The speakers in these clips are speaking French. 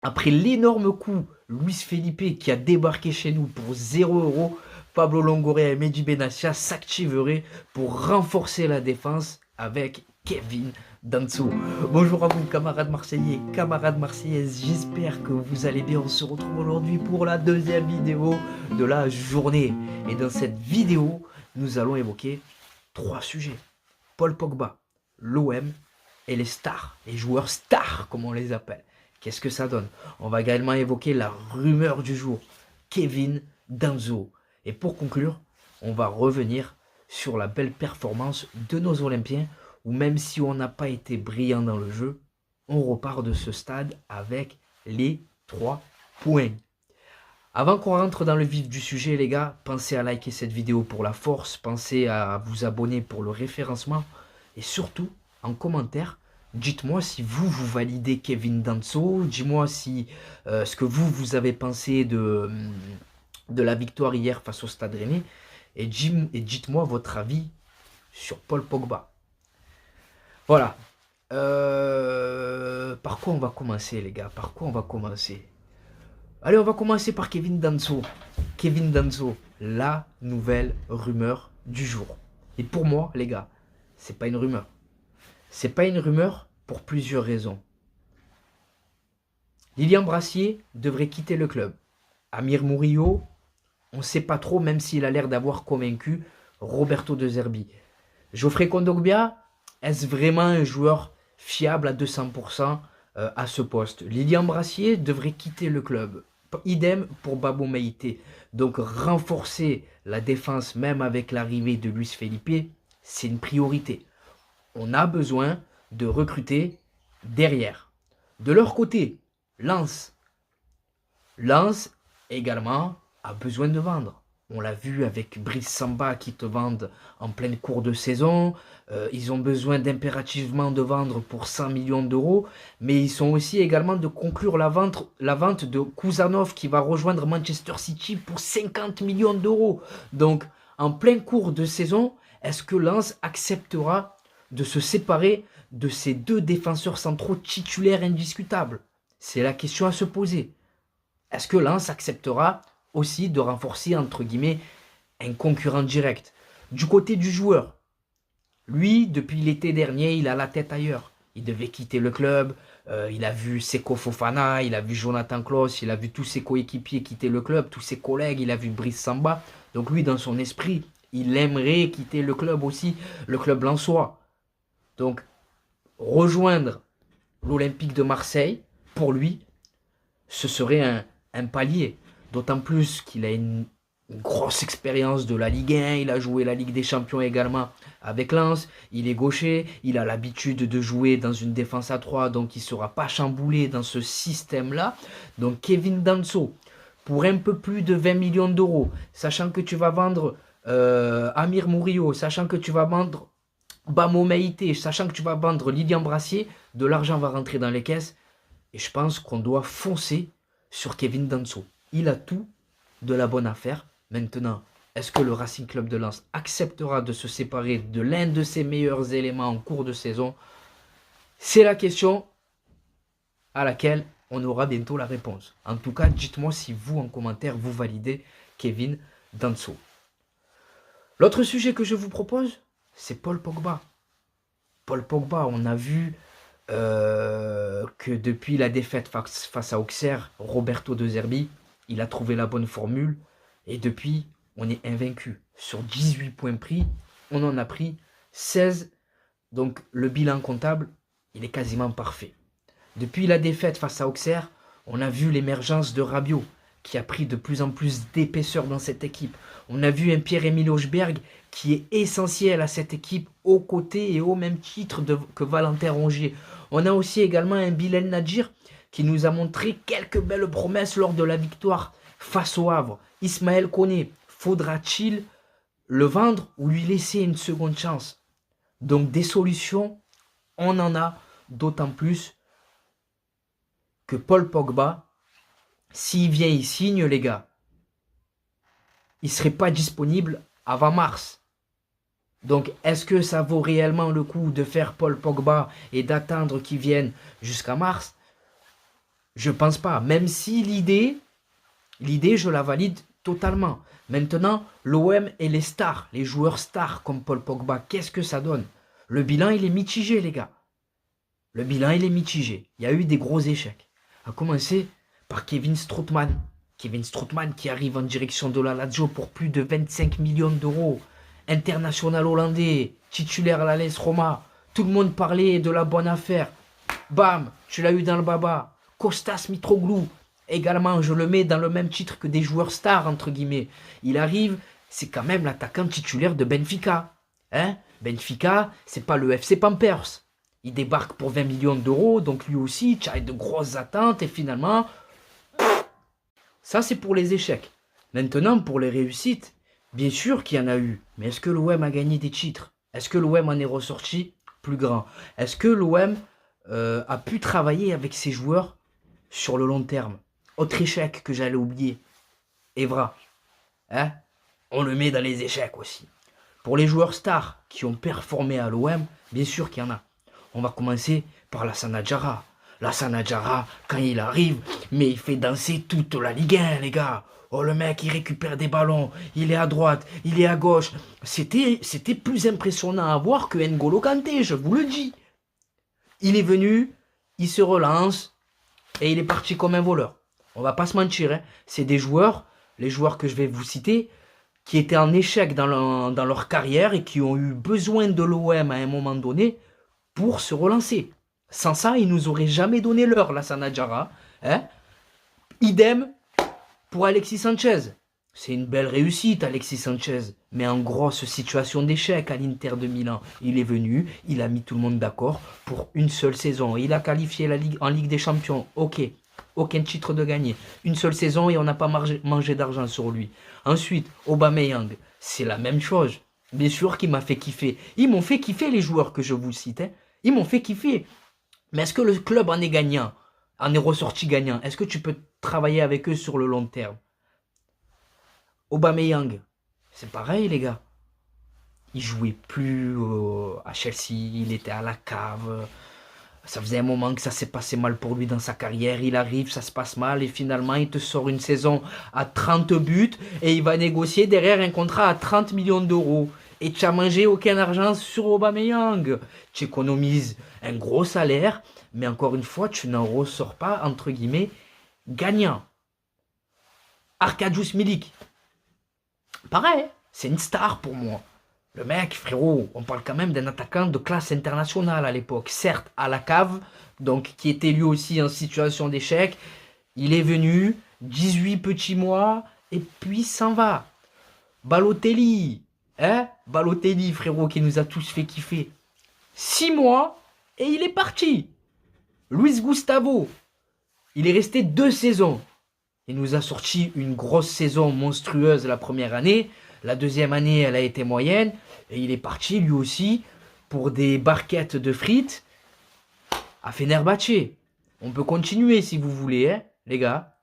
Après l'énorme coup, Luis Felipe qui a débarqué chez nous pour 0 €, Pablo Longoria et Mehdi Benatia s'activeraient pour renforcer la défense avec Kevin Danso. Bonjour à vous camarades marseillais, camarades marseillaises, j'espère que vous allez bien. On se retrouve aujourd'hui pour la deuxième vidéo de la journée. Et dans cette vidéo, nous allons évoquer 3 sujets. Paul Pogba, l'OM et les stars, les joueurs stars comme on les appelle. Qu'est-ce que ça donne? On va également évoquer la rumeur du jour, Kevin Danso. Et pour conclure, on va revenir sur la belle performance de nos Olympiens, où même si on n'a pas été brillant dans le jeu, on repart de ce stade avec les 3 points. Avant qu'on rentre dans le vif du sujet, les gars, pensez à liker cette vidéo pour la force, pensez à vous abonner pour le référencement, et surtout, en commentaire, dites-moi si vous validez Kevin Danso, dis-moi si ce que vous avez pensé de la victoire hier face au Stade Rennais, et dites-moi votre avis sur Paul Pogba. Voilà. Par quoi on va commencer, les gars? Par quoi on va commencer? Allez, on va commencer par Kevin Danso. Kevin Danso, la nouvelle rumeur du jour. Et pour moi, les gars, c'est pas une rumeur. C'est pas une rumeur pour plusieurs raisons. Lilian Brassier devrait quitter le club. Amir Murillo, on ne sait pas trop, même s'il a l'air d'avoir convaincu Roberto De Zerbi. Geoffrey Kondogbia, est-ce vraiment un joueur fiable à 200% à ce poste? Lilian Brassier devrait quitter le club. Idem pour Babo Meïté. Donc renforcer la défense, même avec l'arrivée de Luis Felipe, c'est une priorité. On a besoin de recruter derrière. De leur côté, Lens également a besoin de vendre. On l'a vu avec Brice Samba qui te vendent en pleine cour de saison. Ils ont besoin d'impérativement de vendre pour 100 millions d'euros. Mais ils sont aussi également de conclure la vente de Kuzanov qui va rejoindre Manchester City pour 50 millions d'euros. Donc, en pleine cour de saison, est-ce que Lens acceptera de se séparer de ces deux défenseurs centraux titulaires indiscutables? C'est la question à se poser. Est-ce que Lens acceptera aussi de renforcer, entre guillemets, un concurrent direct? Du côté du joueur, lui, depuis l'été dernier, il a la tête ailleurs. Il devait quitter le club, il a vu Seko Fofana, il a vu Jonathan Klaus, il a vu tous ses coéquipiers quitter le club, tous ses collègues, il a vu Brice Samba. Donc lui, dans son esprit, il aimerait quitter le club aussi, le club lensois. Donc, rejoindre l'Olympique de Marseille, pour lui, ce serait un palier. D'autant plus qu'il a une grosse expérience de la Ligue 1, il a joué la Ligue des Champions également avec Lens, il est gaucher, il a l'habitude de jouer dans une défense à 3, donc il ne sera pas chamboulé dans ce système-là. Donc Kevin Danso, pour un peu plus de 20 millions d'euros, sachant que tu vas vendre Amir Murillo, sachant que tu vas vendre Bamo Meïté, sachant que tu vas vendre Lilian Brassier, de l'argent va rentrer dans les caisses. Et je pense qu'on doit foncer sur Kevin Danso. Il a tout de la bonne affaire. Maintenant, est-ce que le Racing Club de Lens acceptera de se séparer de l'un de ses meilleurs éléments en cours de saison? C'est la question à laquelle on aura bientôt la réponse. En tout cas, dites-moi si vous, en commentaire, vous validez Kevin Danso. L'autre sujet que je vous propose, c'est Paul Pogba. Paul Pogba, on a vu que depuis la défaite face à Auxerre, Roberto De Zerbi, il a trouvé la bonne formule. Et depuis, on est invaincu. Sur 18 points pris, on en a pris 16. Donc le bilan comptable, il est quasiment parfait. Depuis la défaite face à Auxerre, on a vu l'émergence de Rabiot, qui a pris de plus en plus d'épaisseur dans cette équipe. On a vu un Pierre-Emile Hojbjerg qui est essentiel à cette équipe, aux côtés et au même titre que Valentin Rongier. On a aussi également un Bilal Nadjir qui nous a montré quelques belles promesses lors de la victoire face au Havre. Ismaël Koné, faudra-t-il le vendre ou lui laisser une seconde chance? Donc des solutions, on en a, d'autant plus que Paul Pogba, s'il vient, il signe, les gars, il ne serait pas disponible avant mars. Donc, est-ce que ça vaut réellement le coup de faire Paul Pogba et d'attendre qu'il vienne jusqu'à mars? Je pense pas. Même si l'idée, je la valide totalement. Maintenant, l'OM et les stars, les joueurs stars comme Paul Pogba, qu'est-ce que ça donne? Le bilan, il est mitigé, les gars. Le bilan, il est mitigé. Il y a eu des gros échecs. À commencer par Kevin Strootman. Kevin Strootman qui arrive en direction de la Lazio pour plus de 25 millions d'euros. International hollandais, titulaire à la l'AS Roma. Tout le monde parlait de la bonne affaire. Bam, tu l'as eu dans le baba. Kostas Mitroglou, également, je le mets dans le même titre que des joueurs stars, entre guillemets. Il arrive, c'est quand même l'attaquant titulaire de Benfica. Hein? Benfica, c'est pas le FC Pampers. Il débarque pour 20 millions d'euros, donc lui aussi, tu as de grosses attentes, et finalement, ça c'est pour les échecs. Maintenant, pour les réussites, bien sûr qu'il y en a eu, mais est-ce que l'OM a gagné des titres? Est-ce que l'OM en est ressorti plus grand? Est-ce que l'OM a pu travailler avec ses joueurs sur le long terme? Autre échec que j'allais oublier, Evra. Hein? On le met dans les échecs aussi. Pour les joueurs stars qui ont performé à l'OM, bien sûr qu'il y en a. On va commencer par Lassana Diarra. Lassana Diarra, quand il arrive, mais il fait danser toute la Ligue 1, les gars. Oh, le mec, il récupère des ballons, il est à droite, il est à gauche. C'était plus impressionnant à voir que N'Golo Kanté, je vous le dis. Il est venu, il se relance, et il est parti comme un voleur. On va pas se mentir, hein. C'est des joueurs, les joueurs que je vais vous citer, qui étaient en échec dans leur carrière et qui ont eu besoin de l'OM à un moment donné pour se relancer. Sans ça, ils nous auraient jamais donné l'heure, Lassana Diarra. Hein? Idem pour Alexis Sanchez. C'est une belle réussite, Alexis Sanchez. Mais en grosse situation d'échec à l'Inter de Milan. Il est venu, il a mis tout le monde d'accord pour une seule saison. Il a qualifié la Ligue en Ligue des Champions. Ok, aucun titre de gagné. Une seule saison et on n'a pas mangé d'argent sur lui. Ensuite, Aubameyang, c'est la même chose. Bien sûr qu'il m'a fait kiffer. Ils m'ont fait kiffer les joueurs que je vous cite. Hein. Ils m'ont fait kiffer. Mais est-ce que le club en est gagnant? En est ressorti gagnant? Est-ce que tu peux travailler avec eux sur le long terme? Aubameyang, c'est pareil les gars. Il jouait plus à Chelsea, il était à la cave. Ça faisait un moment que ça s'est passé mal pour lui dans sa carrière. Il arrive, ça se passe mal et finalement il te sort une saison à 30 buts et il va négocier derrière un contrat à 30 millions d'euros. Et tu n'as mangé aucun argent sur Aubameyang. Tu économises un gros salaire, mais encore une fois, tu n'en ressors pas, entre guillemets, gagnant. Arkadiusz Milik. Pareil, c'est une star pour moi. Le mec, frérot, on parle quand même d'un attaquant de classe internationale à l'époque. Certes, à la cave, donc qui était lui aussi en situation d'échec. Il est venu, 18 petits mois, et puis s'en va. Balotelli, hein? Balotelli, frérot, qui nous a tous fait kiffer. 6 mois, et il est parti. Luis Gustavo, il est resté 2 saisons. Il nous a sorti une grosse saison monstrueuse la première année. La deuxième année, elle a été moyenne. Et il est parti, lui aussi, pour des barquettes de frites à Fenerbahçe. On peut continuer si vous voulez, hein, les gars.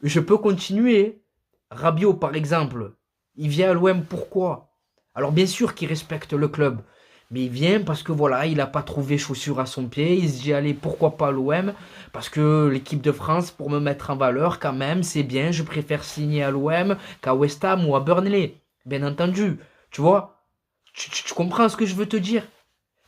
Je peux continuer. Rabiot, par exemple, il vient à l'OM pourquoi? Alors, bien sûr qu'il respecte le club. Mais il vient parce que voilà, il n'a pas trouvé chaussure à son pied. Il se dit, allez, pourquoi pas l'OM? Parce que l'équipe de France, pour me mettre en valeur, quand même, c'est bien. Je préfère signer à l'OM qu'à West Ham ou à Burnley. Bien entendu. Tu vois? Tu comprends ce que je veux te dire?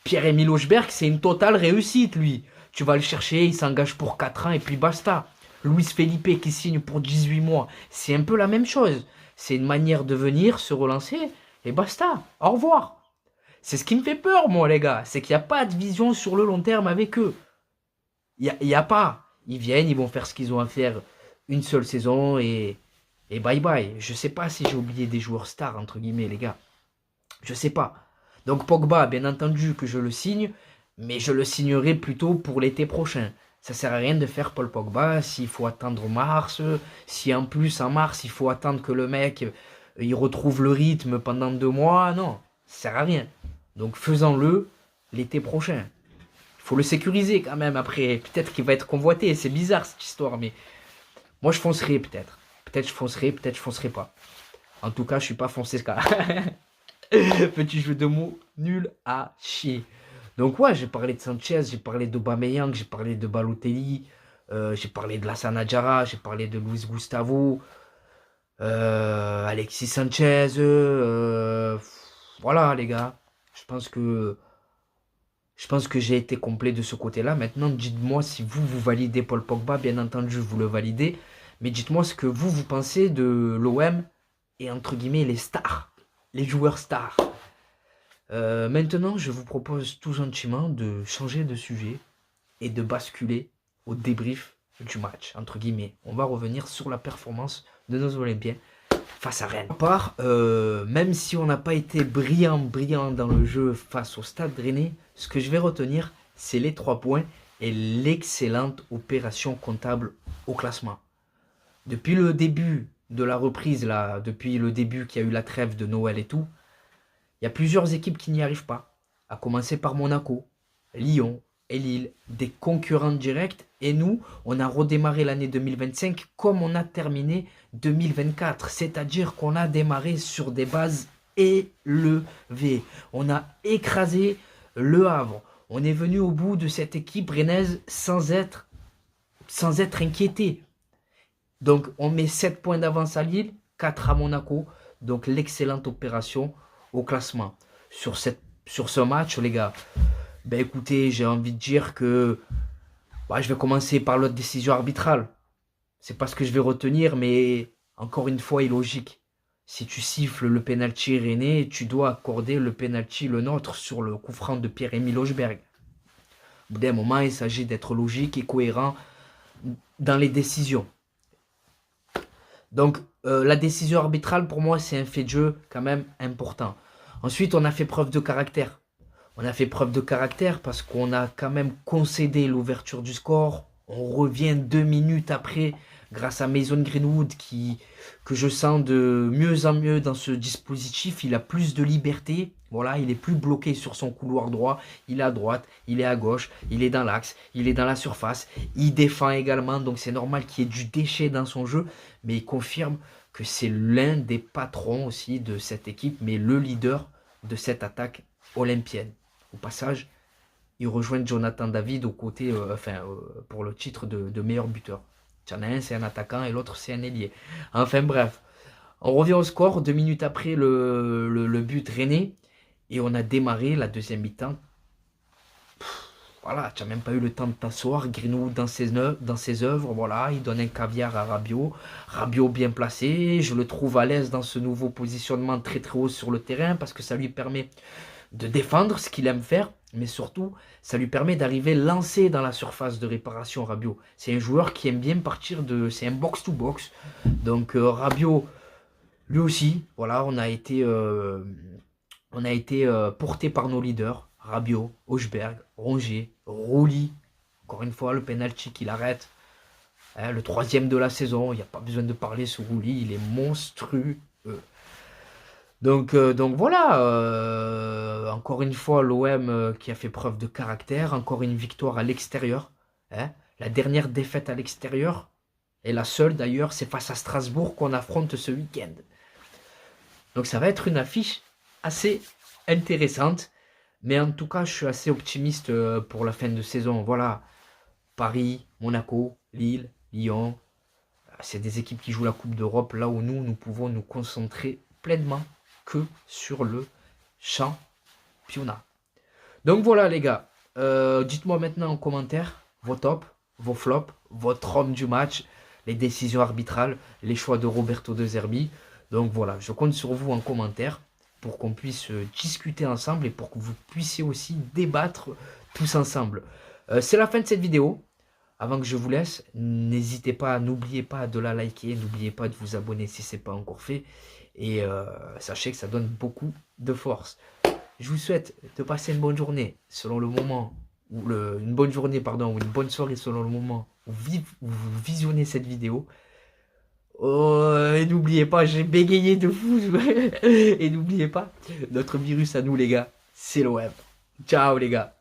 Pierre-Emile Hochberg, c'est une totale réussite, lui. Tu vas le chercher, il s'engage pour 4 ans et puis basta. Luis Felipe qui signe pour 18 mois. C'est un peu la même chose. C'est une manière de venir, se relancer et basta. Au revoir. C'est ce qui me fait peur, moi, les gars. C'est qu'il n'y a pas de vision sur le long terme avec eux. Il n'y a pas. Ils viennent, ils vont faire ce qu'ils ont à faire une seule saison et bye bye. Je sais pas si j'ai oublié des joueurs stars, entre guillemets, les gars. Je sais pas. Donc Pogba, bien entendu que je le signe, mais je le signerai plutôt pour l'été prochain. Ça sert à rien de faire Paul Pogba s'il faut attendre mars, si en plus en mars il faut attendre que le mec il retrouve le rythme pendant 2 mois, non, ça sert à rien. Donc faisons-le l'été prochain. Il faut le sécuriser quand même après. Peut-être qu'il va être convoité. C'est bizarre cette histoire, mais moi je foncerai peut-être. Peut-être je foncerai, peut-être je foncerai pas. En tout cas, je suis pas foncé ce cas. Petit jeu de mots nul à chier. Donc ouais, j'ai parlé de Sanchez, j'ai parlé d'Aubameyang, j'ai parlé de Balotelli. J'ai parlé de Lassana Diarra, j'ai parlé de Luis Gustavo, Alexis Sanchez. Voilà, les gars. Je pense que, je pense que j'ai été complet de ce côté-là. Maintenant, dites-moi si vous validez Paul Pogba. Bien entendu, vous le validez. Mais dites-moi ce que vous pensez de l'OM et entre guillemets les stars, les joueurs stars. Maintenant, je vous propose tout gentiment de changer de sujet et de basculer au débrief du match, entre guillemets. On va revenir sur la performance de nos Olympiens face à Rennes. À part, même si on n'a pas été brillant dans le jeu face au Stade Rennais, ce que je vais retenir, c'est les 3 points et l'excellente opération comptable au classement. Depuis le début de la reprise, là, depuis le début qu'il y a eu la trêve de Noël et tout, il y a plusieurs équipes qui n'y arrivent pas, à commencer par Monaco, Lyon et Lille, des concurrents directs. Et nous, on a redémarré l'année 2025 comme on a terminé 2024. C'est-à-dire qu'on a démarré sur des bases élevées. On a écrasé Le Havre. On est venu au bout de cette équipe rennaise sans être inquiété. Donc, on met 7 points d'avance à Lille, 4 à Monaco. Donc, l'excellente opération au classement. Sur ce match, les gars, ben écoutez, j'ai envie de dire que je vais commencer par l'autre décision arbitrale. C'est pas ce que je vais retenir, mais encore une fois, illogique. Si tu siffles le penalty rennais, tu dois accorder le penalty le nôtre sur le coup franc de Pierre-Emile Hojbjerg. Au bout d'un moment, il s'agit d'être logique et cohérent dans les décisions. Donc, la décision arbitrale, pour moi, c'est un fait de jeu quand même important. Ensuite, on a fait preuve de caractère. On a fait preuve de caractère parce qu'on a quand même concédé l'ouverture du score. On revient 2 minutes après grâce à Mason Greenwood que je sens de mieux en mieux dans ce dispositif. Il a plus de liberté. Voilà, il est plus bloqué sur son couloir droit. Il est à droite, il est à gauche, il est dans l'axe, il est dans la surface. Il défend également, donc c'est normal qu'il y ait du déchet dans son jeu. Mais il confirme que c'est l'un des patrons aussi de cette équipe, mais le leader de cette attaque olympienne. Au passage, il rejoint Jonathan David au côté, pour le titre de meilleur buteur. Il y en a un, c'est un attaquant et l'autre, c'est un ailier. Enfin bref, on revient au score 2 minutes après le but rennais et on a démarré la deuxième mi-temps. Voilà, tu n'as même pas eu le temps de t'asseoir. Greenwood dans ses œuvres, voilà, il donne un caviar à Rabiot. Rabiot bien placé, je le trouve à l'aise dans ce nouveau positionnement très très haut sur le terrain parce que ça lui permet de défendre ce qu'il aime faire, mais surtout, ça lui permet d'arriver lancé dans la surface de réparation, Rabiot. C'est un joueur qui aime bien partir de... C'est un box-to-box. Donc Rabiot, lui aussi, voilà, on a été porté par nos leaders. Rabiot, Hojbjerg, Rongier, Rouli. Encore une fois, le penalty qu'il arrête. Hein, le 3e de la saison. Il n'y a pas besoin de parler sur Rouli. Il est monstrueux. Donc voilà, encore une fois, l'OM qui a fait preuve de caractère. Encore une victoire à l'extérieur. Hein. La dernière défaite à l'extérieur, et la seule d'ailleurs, c'est face à Strasbourg qu'on affronte ce week-end. Donc ça va être une affiche assez intéressante. Mais en tout cas, je suis assez optimiste pour la fin de saison. Voilà, Paris, Monaco, Lille, Lyon. C'est des équipes qui jouent la Coupe d'Europe. Là où nous pouvons nous concentrer pleinement que sur le championnat. Donc voilà les gars. Dites-moi maintenant en commentaire vos tops, vos flops, votre homme du match, les décisions arbitrales, les choix de Roberto De Zerbi. Donc voilà, je compte sur vous en commentaire pour qu'on puisse discuter ensemble et pour que vous puissiez aussi débattre tous ensemble. C'est la fin de cette vidéo. Avant que je vous laisse, n'hésitez pas, n'oubliez pas de la liker, n'oubliez pas de vous abonner si ce n'est pas encore fait. Et sachez que ça donne beaucoup de force. Je vous souhaite de passer une bonne journée selon le moment, une bonne journée, pardon, ou une bonne soirée selon le moment où vous visionnez cette vidéo. Oh, et n'oubliez pas, j'ai bégayé de fou. Et n'oubliez pas, notre virus à nous les gars, c'est l'OM. Ciao les gars.